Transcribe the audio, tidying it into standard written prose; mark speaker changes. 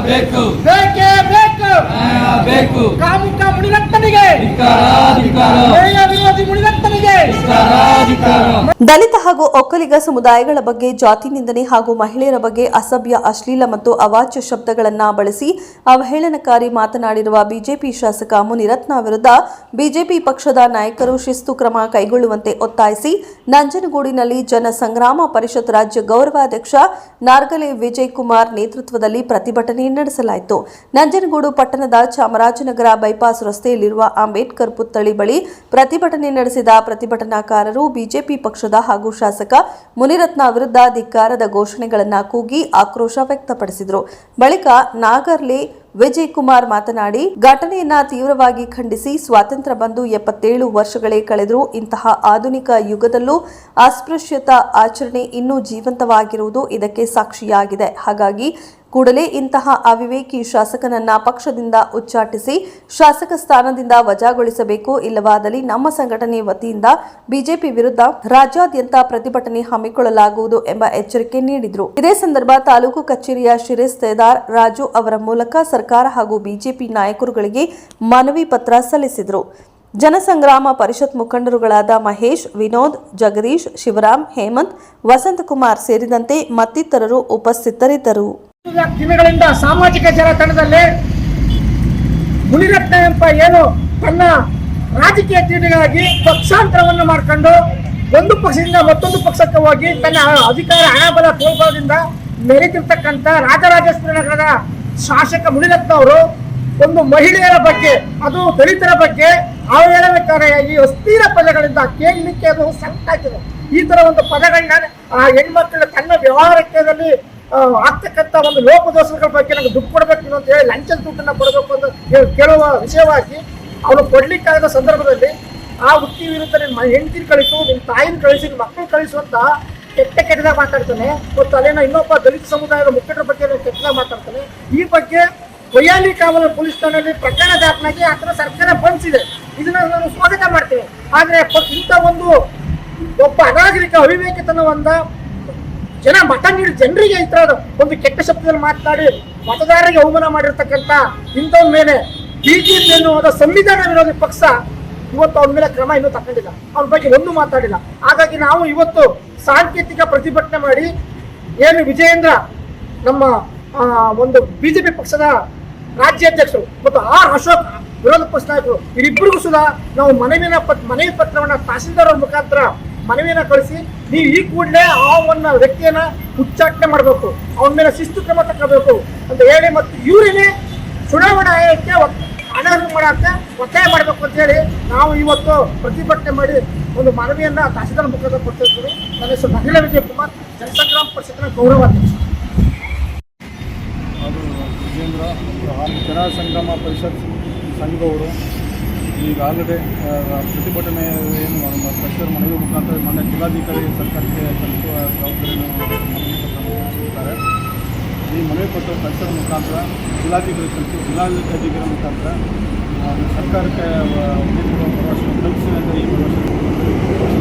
Speaker 1: ಬೇಕು
Speaker 2: ಬೇಕೇ ಬೇಕು
Speaker 1: ನ್ಯಾಯ ಬೇಕು
Speaker 2: ಕಾಮುಕ ಮುನಿರತ್ನನಿಗೆ ನ್ಯಾಯ ವಿರೋಧಿ ಮುನಿರತ್ನನಿಗೆ
Speaker 3: ದಲಿತ ಹಾಗೂ ಒಕ್ಕಲಿಗ ಸಮುದಾಯಗಳ ಬಗ್ಗೆ ಜಾತಿ ನಿಂದನೆ ಹಾಗೂ ಮಹಿಳೆಯರ ಬಗ್ಗೆ ಅಸಭ್ಯ ಅಶ್ಲೀಲ ಮತ್ತು ಅವಾಚ್ಯ ಶಬ್ದಗಳನ್ನು ಬಳಸಿ ಅವಹೇಳನಕಾರಿ ಮಾತನಾಡಿರುವ ಬಿಜೆಪಿ ಶಾಸಕ ಮುನಿರತ್ನ ವಿರುದ್ಧ ಬಿಜೆಪಿ ಪಕ್ಷದ ನಾಯಕರು ಶಿಸ್ತು ಕ್ರಮ ಕೈಗೊಳ್ಳುವಂತೆ ಒತ್ತಾಯಿಸಿ ನಂಜನಗೂಡಿನಲ್ಲಿ ಜನಸಂಗ್ರಾಮ ಪರಿಷತ್ ರಾಜ್ಯ ಗೌರವಾಧ್ಯಕ್ಷ ನಾರ್ಗಲೆ ವಿಜಯ್ ಕುಮಾರ್ ನೇತೃತ್ವದಲ್ಲಿ ಪ್ರತಿಭಟನೆ ನಡೆಸಲಾಯಿತು. ನಂಜನಗೂಡು ಪಟ್ಟಣದ ಚಾಮರಾಜನಗರ ಬೈಪಾಸ್ ರಸ್ತೆಯಲ್ಲಿರುವ ಅಂಬೇಡ್ಕರ್ ಪುತ್ಥಳಿ ಬಳಿ ಪ್ರತಿಭಟನೆ ನಡೆಸಿದ ಪ್ರತಿಭಟನಾಕಾರರು ಬಿಜೆಪಿ ಪಕ್ಷದ ಹಾಗೂ ಶಾಸಕ ಮುನಿರತ್ನ ವಿರುದ್ಧ ಧಿಕ್ಕಾರದ ಘೋಷಣೆಗಳನ್ನು ಕೂಗಿ ಆಕ್ರೋಶ ವ್ಯಕ್ತಪಡಿಸಿದರು. ಬಳಿಕ ನಾಗರ್ಲೆ ವಿಜಯ್ ಕುಮಾರ್ ಮಾತನಾಡಿ, ಘಟನೆಯನ್ನ ತೀವ್ರವಾಗಿ ಖಂಡಿಸಿ ಸ್ವಾತಂತ್ರ್ಯ ಬಂದು 77 ವರ್ಷಗಳೇ ಕಳೆದರೂ ಇಂತಹ ಆಧುನಿಕ ಯುಗದಲ್ಲೂ ಅಸ್ಪೃಶ್ಯತಾ ಆಚರಣೆ ಇನ್ನೂ ಜೀವಂತವಾಗಿರುವುದು ಇದಕ್ಕೆ ಸಾಕ್ಷಿಯಾಗಿದೆ. ಹಾಗಾಗಿ ಕೂಡಲೇ ಇಂತಹ ಅವಿವೇಕಿ ಶಾಸಕನನ್ನ ಪಕ್ಷದಿಂದ ಉಚ್ಚಾಟಿಸಿ ಶಾಸಕ ಸ್ಥಾನದಿಂದ ವಜಾಗೊಳಿಸಬೇಕು. ಇಲ್ಲವಾದಲ್ಲಿ ನಮ್ಮ ಸಂಘಟನೆ ವತಿಯಿಂದ ಬಿಜೆಪಿ ವಿರುದ್ಧ ರಾಜ್ಯಾದ್ಯಂತ ಪ್ರತಿಭಟನೆ ಹಮ್ಮಿಕೊಳ್ಳಲಾಗುವುದು ಎಂಬ ಎಚ್ಚರಿಕೆ ನೀಡಿದರು. ಇದೇ ಸಂದರ್ಭ ತಾಲೂಕು ಕಚೇರಿಯ ಶಿರಸ್ತೇದಾರ್ ರಾಜು ಅವರ ಮೂಲಕ ಸರ್ಕಾರ ಹಾಗೂ ಬಿಜೆಪಿ ನಾಯಕರುಗಳಿಗೆ ಮನವಿ ಪತ್ರ ಸಲ್ಲಿಸಿದರು. ಜನಸಂಗ್ರಾಮ ಪರಿಷತ್ ಮುಖಂಡರುಗಳಾದ ಮಹೇಶ್, ವಿನೋದ್, ಜಗದೀಶ್, ಶಿವರಾಮ್, ಹೇಮಂತ್, ವಸಂತಕುಮಾರ್ ಸೇರಿದಂತೆ ಮತ್ತಿತರರು ಉಪಸ್ಥಿತರಿದ್ದರು.
Speaker 2: ದಿನಗಳಿಂದ ಸಾಮಾಜಿಕ ಜಾಲತಾಣದಲ್ಲಿ ಮುನಿರತ್ನ ಎಂಬ ಏನು ತನ್ನ ರಾಜಕೀಯ ತೀಟೆಗಾಗಿ ಪಕ್ಷಾಂತರವನ್ನು ಮಾಡಿಕೊಂಡು ಒಂದು ಪಕ್ಷದಿಂದ ಮತ್ತೊಂದು ಪಕ್ಷಕ್ಕೆ ಹೋಗಿ ತನ್ನ ಅಧಿಕಾರ ಹಣಬಲ ತೋರ್ಗೋದ್ರಿಂದ ಮೆರೆತಿರ್ತಕ್ಕಂಥ ರಾಜರಾಜೇಶ್ವರಿ ನಗರದ ಶಾಸಕ ಮುನಿರತ್ನ ಅವರು ಒಂದು ಮಹಿಳೆಯರ ಬಗ್ಗೆ, ಅದು ದಲಿತರ ಬಗ್ಗೆ ಅವಹೇಳನಕಾರಿಯಾಗಿ ಅಸ್ಥಿರ ಪದಗಳಿಂದ ಕೇಳಲಿಕ್ಕೆ ಅದು ಸಂಕಟಾಗಿದೆ. ಈ ತರ ಒಂದು ಪದಗಳನ್ನ ಆ ಹೆಣ್ಮಕ್ಳ ತನ್ನ ವ್ಯವಹಾರಕ್ಕೆ ಆಗ್ತಕ್ಕಂಥ ಒಂದು ಲೋಪದೋಷಗಳ ಬಗ್ಗೆ ನಮ್ಗೆ ದುಡ್ಡು ಕೊಡಬೇಕು ಅಂತ ಹೇಳಿ ಲಂಚದ ದುಡ್ಡನ್ನ ಕೊಡಬೇಕು ಅಂತ ಕೇಳುವ ವಿಷಯವಾಗಿ ಅವನು ಕೊಡ್ಲಿಕ್ಕಾಗದ ಸಂದರ್ಭದಲ್ಲಿ ಆ ವೃತ್ತಿ ವಿರುದ್ಧ ನಿಮ್ಮ ಹೆಂಡತಿನ ಕಳಿಸು, ನಿಮ್ಮ ತಾಯಿನ ಕಳಿಸಿ, ನಿಮ್ಮ ಮಕ್ಕಳು ಕಳಿಸು ಅಂತ ಕೆಟ್ಟದಾಗ ಮಾತಾಡ್ತಾನೆ. ಮತ್ತು ಅಲ್ಲೇನೋ ಇನ್ನೊಬ್ಬ ದಲಿತ ಸಮುದಾಯದ ಮುಖಂಡರ ಬಗ್ಗೆ ಕೆಟ್ಟದಾಗ ಮಾತಾಡ್ತಾನೆ. ಈ ಬಗ್ಗೆ ಕೊಯ್ಯಾಲಿ ಕಾವಲು ಪೊಲೀಸ್ ಠಾಣೆಯಲ್ಲಿ ಪ್ರಕರಣ ದಾಖಲಾಗಿ ಆ ಥರ ಸರ್ಕಾರ ಬಂಧಿಸಿದೆ. ಇದನ್ನ ನಾನು ಸ್ವಾಗತ ಮಾಡ್ತೇವೆ. ಆದ್ರೆ ಇಂಥ ಒಬ್ಬ ಅನಾಗರಿಕ ಅವಿವೇಕಿತನವಂದ ಜನ ಮತ ನೀಡಿ ಜನರಿಗೆ ಈ ಥರದ ಒಂದು ಕೆಟ್ಟ ಶಬ್ದದಲ್ಲಿ ಮಾತನಾಡಿ ಮತದಾರರಿಗೆ ಅವಮಾನ ಮಾಡಿರ್ತಕ್ಕಂಥ ಇಂಥವ್ರ ಮೇಲೆ ಬಿಜೆಪಿ ಎನ್ನುವ ಸಂವಿಧಾನ ವಿರೋಧಿ ಪಕ್ಷ ಇವತ್ತು ಅವನ ಮೇಲೆ ಕ್ರಮ ಇನ್ನೂ ತಗೊಂಡಿಲ್ಲ, ಅವನ ಬಗ್ಗೆ ಒಂದು ಮಾತಾಡಿಲ್ಲ. ಹಾಗಾಗಿ ನಾವು ಇವತ್ತು ಸಾಂಕೇತಿಕ ಪ್ರತಿಭಟನೆ ಮಾಡಿ ಏನು ವಿಜಯೇಂದ್ರ ನಮ್ಮ ಒಂದು ಬಿಜೆಪಿ ಪಕ್ಷದ ರಾಜ್ಯಾಧ್ಯಕ್ಷರು ಮತ್ತು ಅಶೋಕ್ ವಿರೋಧ ಪಕ್ಷ ನಾಯಕರು ಇವರಿಬ್ಬರಿಗೂ ಸುಧಾ ನಾವು ಮನವಿ ಪತ್ರವನ್ನ ತಹಸೀಲ್ದಾರ್ ಅವ್ರ ಮುಖಾಂತರ ಮನವಿಯನ್ನ ಕಳಿಸಿ ನೀವು ಈ ಕೂಡಲೇ ಆ ವ್ಯಕ್ತಿಯನ್ನ ಉಚ್ಚಾಟನೆ ಮಾಡಬೇಕು, ಅವನ ಮೇಲೆ ಶಿಸ್ತು ಕ್ರಮ ತಗೋಬೇಕು ಅಂತ ಹೇಳಿ ಮತ್ತು ಇವರೇನೆ ಚುನಾವಣಾ ಆಯೋಗಕ್ಕೆ ಅನರ್ಹ ಮಾಡಕ್ಕೆ ಒತ್ತಾಯ ಮಾಡಬೇಕು ಅಂತ ಹೇಳಿ ನಾವು ಇವತ್ತು ಪ್ರತಿಭಟನೆ ಮಾಡಿ ಒಂದು ಮನವಿಯನ್ನ ತಹಸೀಲ್ದಾರ್ ಮುಖಾಂತರ ಕೊಡ್ತಿರ್ತೀವಿ. ನನ್ನ ಹೆಸರು ನಾರ್ಗಲೆ ವಿಜಯ್ ಕುಮಾರ್, ಜನಸಂಗ್ರಾಮ ಪರಿಷತ್ನ ಗೌರವಾಧ್ಯಕ್ಷ.
Speaker 4: ಅದು ವಿಜೇಂದ್ರ ಜನಸಂಗ್ರಾಮ ಪರಿಷತ್ ಸಂಘವರು ಈಗ ಆಲ್ರೆಡಿ ಪ್ರತಿಭಟನೆ ಏನು ಪ್ರೆಷರ್ ಮನವಿ ಮುಖಾಂತರ ಮೊನ್ನೆ ಜಿಲ್ಲಾಧಿಕಾರಿ ಸರ್ಕಾರಕ್ಕೆ ತಲುಪುವ ಜವಾಬ್ದಾರಿಯನ್ನು ತಿಳಿಸಿದ್ದಾರೆ. ಈ ಮನವಿ ಪತ್ರ ಪ್ರೆಷರ್ ಮುಖಾಂತರ ಜಿಲ್ಲಾಧಿಕಾರಿ ಮುಖಾಂತರ ಸರ್ಕಾರಕ್ಕೆ ಭರವಸೆ ಕಲ್ಪಿಸಿ ಅಂತ ಈ ಭರವಸೆ